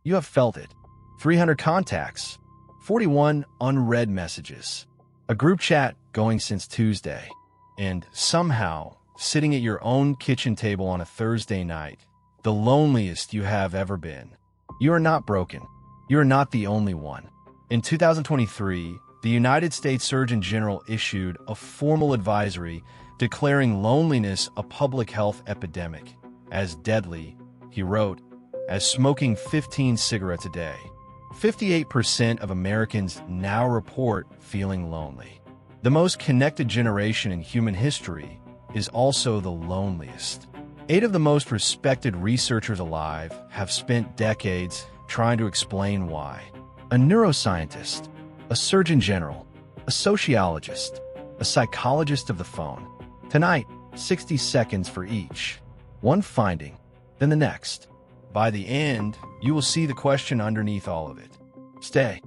You have felt it. 300 contacts, 41 unread messages, a group chat going since Tuesday, and somehow sitting at your own kitchen table on a Thursday night, the loneliest you have ever been. You are not broken. You are not the only one. In 2023, the United States Surgeon General issued a formal advisory declaring loneliness a public health epidemic, as deadly, he wrote, as smoking 15 cigarettes a day. 58% of Americans now report feeling lonely. The most connected generation in human history is also the loneliest. 8 of the most respected researchers alive have spent decades trying to explain why. A neuroscientist, a surgeon general, a sociologist, a psychologist of the phone. Tonight, 60 seconds for each. One finding, then the next. By the end, you will see the question underneath all of it. Stay.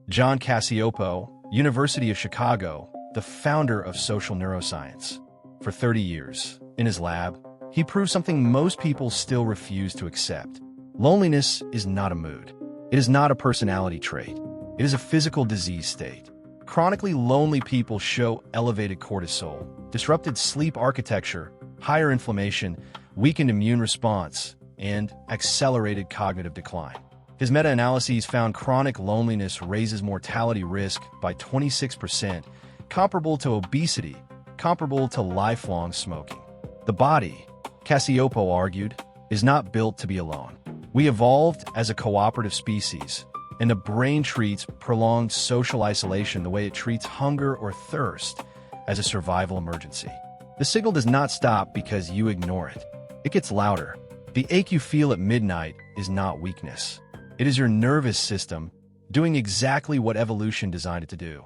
John Cacioppo, University of Chicago, the founder of social neuroscience. For 30 years, in his lab, he proved something most people still refuse to accept. Loneliness is not a mood. It is not a personality trait. It is a physical disease state. Chronically lonely people show elevated cortisol, disrupted sleep architecture, higher inflammation, weakened immune response, and accelerated cognitive decline. His meta-analyses found chronic loneliness raises mortality risk by 26%, comparable to obesity, comparable to lifelong smoking. The body, Cacioppo argued, is not built to be alone. We evolved as a cooperative species, and the brain treats prolonged social isolation the way it treats hunger or thirst, as a survival emergency. The signal does not stop because you ignore it. It gets louder. The ache you feel at midnight is not weakness. It is your nervous system doing exactly what evolution designed it to do.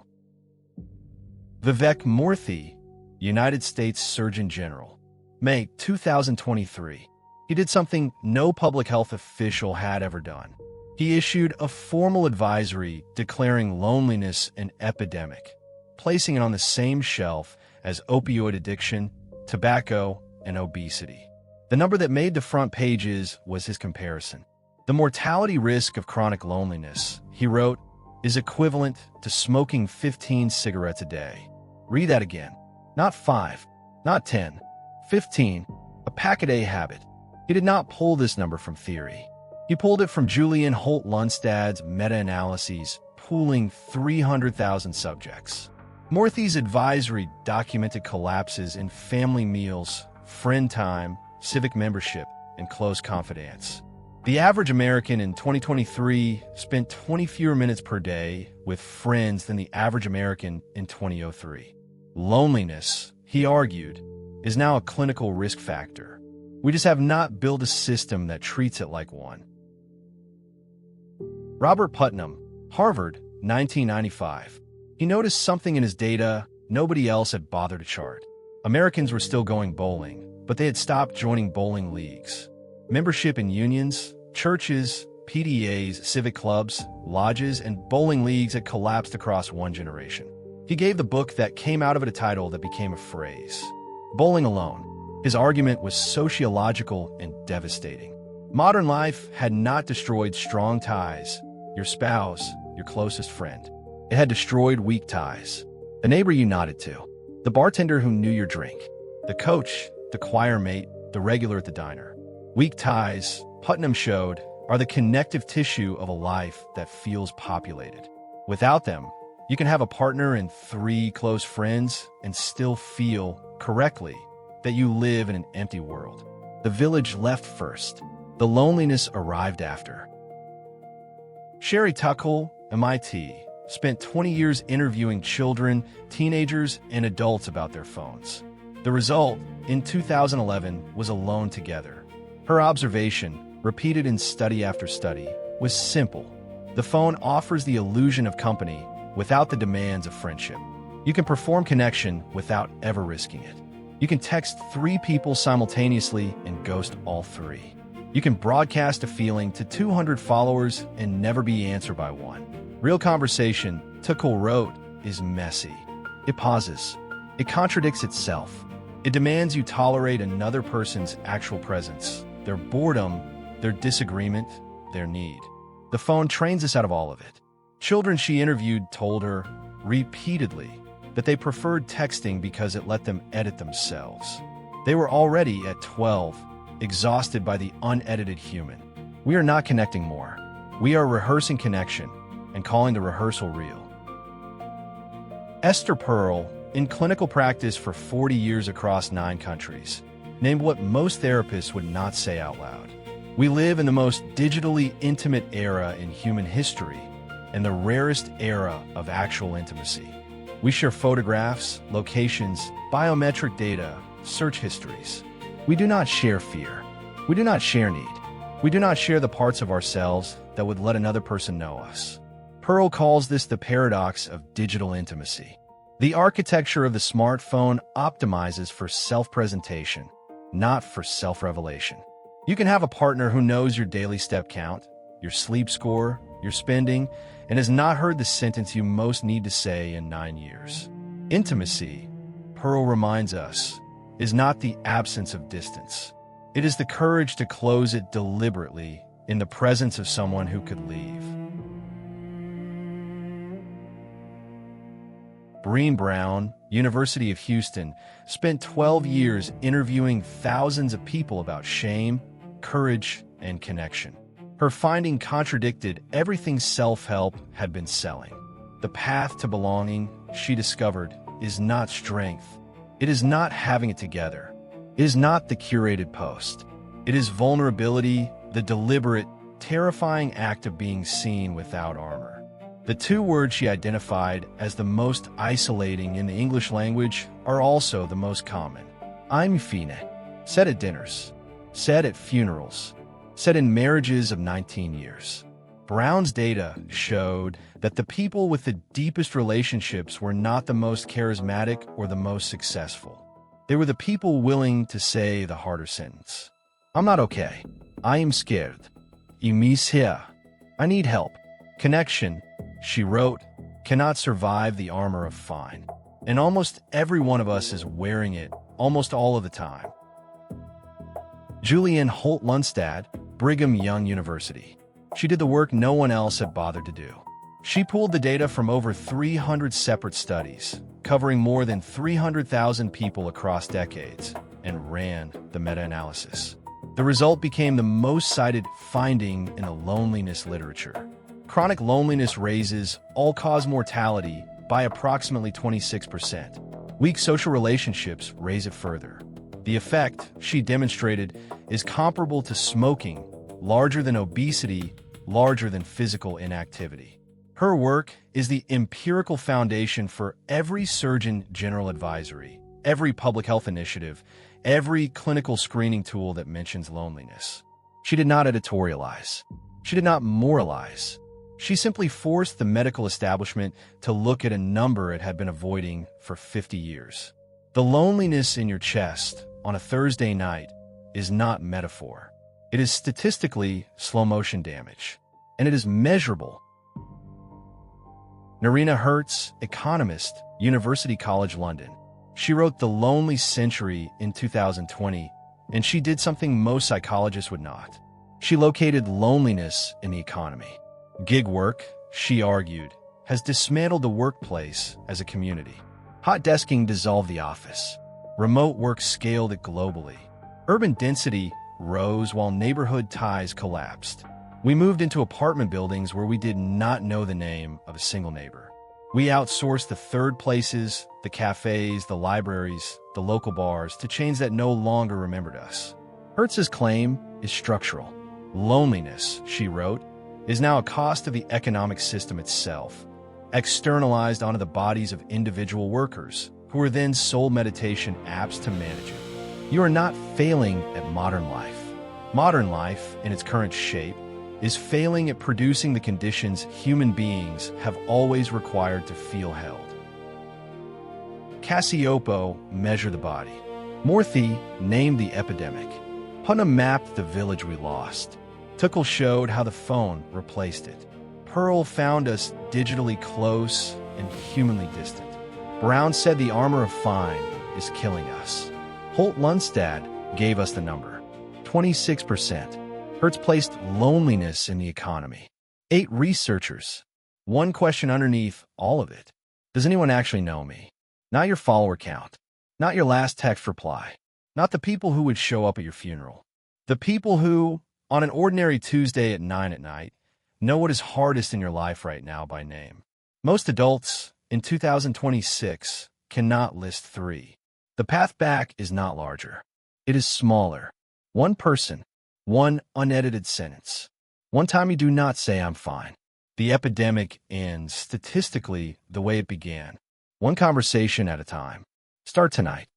Vivek Murthy, United States Surgeon General. May 2023. He did something no public health official had ever done. He issued a formal advisory declaring loneliness an epidemic, placing it on the same shelf as opioid addiction, tobacco, and obesity. The number that made the front pages was his comparison. The mortality risk of chronic loneliness, he wrote, is equivalent to smoking 15 cigarettes a day. Read that again. Not 5, not 10, 15, a pack-a-day habit. He did not pull this number from theory. He pulled it from Julianne Holt-Lunstad's meta-analyses, pooling 300,000 subjects. Murthy's advisory documented collapses in family meals, friend time, civic membership, and close confidence. The average American in 2023 spent 20 fewer minutes per day with friends than the average American in 2003. Loneliness, he argued, is now a clinical risk factor. We just have not built a system that treats it like one. Robert Putnam, Harvard, 1995. He noticed something in his data nobody else had bothered to chart. Americans were still going bowling, but they had stopped joining bowling leagues. Membership in unions, churches, PTAs, civic clubs, lodges, and bowling leagues had collapsed across one generation. He gave the book that came out of it a title that became a phrase. Bowling Alone. His argument was sociological and devastating. Modern life had not destroyed strong ties, your spouse, your closest friend. It had destroyed weak ties. The neighbor you nodded to, the bartender who knew your drink, the coach, the choir mate, the regular at the diner. Weak ties, Putnam showed, are the connective tissue of a life that feels populated. Without them, you can have a partner and 3 close friends and still feel, correctly, that you live in an empty world. The village left first. The loneliness arrived after. Sherry Turkle, MIT, spent 20 years interviewing children, teenagers, and adults about their phones. The result, in 2011, was Alone Together. Her observation, repeated in study after study, was simple. The phone offers the illusion of company without the demands of friendship. You can perform connection without ever risking it. You can text 3 people simultaneously and ghost all 3. You can broadcast a feeling to 200 followers and never be answered by one. Real conversation, Turkle wrote, is messy. It pauses. It contradicts itself. It demands you tolerate another person's actual presence, their boredom, their disagreement, their need. The phone trains us out of all of it. Children she interviewed told her repeatedly that they preferred texting because it let them edit themselves. They were already, at 12, exhausted by the unedited human. We are not connecting more. We are rehearsing connection and calling the rehearsal real. Esther Perel, in clinical practice for 40 years across 9 countries, named what most therapists would not say out loud. We live in the most digitally intimate era in human history and the rarest era of actual intimacy. We share photographs, locations, biometric data, search histories. We do not share fear. We do not share need. We do not share the parts of ourselves that would let another person know us. Perel calls this the paradox of digital intimacy. The architecture of the smartphone optimizes for self-presentation, not for self-revelation. You can have a partner who knows your daily step count, your sleep score, your spending, and has not heard the sentence you most need to say in 9 years. Intimacy, Perel reminds us, is not the absence of distance. It is the courage to close it deliberately in the presence of someone who could leave. Brené Brown, University of Houston, spent 12 years interviewing thousands of people about shame, courage, and connection. Her finding contradicted everything self-help had been selling. The path to belonging, she discovered, is not strength. It is not having it together. It is not the curated post. It is vulnerability, the deliberate, terrifying act of being seen without armor. The 2 words she identified as the most isolating in the English language are also the most common. I'm fine. Said at dinners. Said at funerals. Said in marriages of 19 years. Brown's data showed that the people with the deepest relationships were not the most charismatic or the most successful. They were the people willing to say the harder sentence. I'm not okay. I am scared. I miss here. I need help. Connection, she wrote, cannot survive the armor of fine. And almost every one of us is wearing it almost all of the time. Julianne Holt-Lunstad, Brigham Young University. She did the work no one else had bothered to do. She pulled the data from over 300 separate studies, covering more than 300,000 people across decades, and ran the meta-analysis. The result became the most cited finding in the loneliness literature. Chronic loneliness raises all-cause mortality by approximately 26%. Weak social relationships raise it further. The effect, she demonstrated, is comparable to smoking, larger than obesity, larger than physical inactivity. Her work is the empirical foundation for every Surgeon General advisory, every public health initiative, every clinical screening tool that mentions loneliness. She did not editorialize. She did not moralize. She simply forced the medical establishment to look at a number it had been avoiding for 50 years. The loneliness in your chest on a Thursday night is not metaphor. It is statistically slow-motion damage, and it is measurable. Noreena Hertz, economist, University College London. She wrote The Lonely Century in 2020, and she did something most psychologists would not. She located loneliness in the economy. Gig work, she argued, has dismantled the workplace as a community. Hot desking dissolved the office. Remote work scaled it globally. Urban density rose while neighborhood ties collapsed. We moved into apartment buildings where we did not know the name of a single neighbor. We outsourced the third places, the cafes, the libraries, the local bars to chains that no longer remembered us. Hertz's claim is structural. Loneliness, she wrote, is now a cost of the economic system itself, externalized onto the bodies of individual workers, who are then sold meditation apps to manage it. You are not failing at modern life. Modern life, in its current shape, is failing at producing the conditions human beings have always required to feel held. Cacioppo measured the body. Murthy named the epidemic. Putnam mapped the village we lost. Turkle showed how the phone replaced it. Perel found us digitally close and humanly distant. Brown said the armor of fine is killing us. Holt-Lunstad gave us the number, 26%. Hertz placed loneliness in the economy. 8 researchers. One question underneath all of it. Does anyone actually know me? Not your follower count. Not your last text reply. Not the people who would show up at your funeral. The people who, on an ordinary Tuesday at 9 at night, know what is hardest in your life right now by name. Most adults, in 2026, cannot list 3. The path back is not larger. It is smaller. One person, one unedited sentence. One time you do not say, "I'm fine." The epidemic ends, statistically, the way it began. One conversation at a time. Start tonight.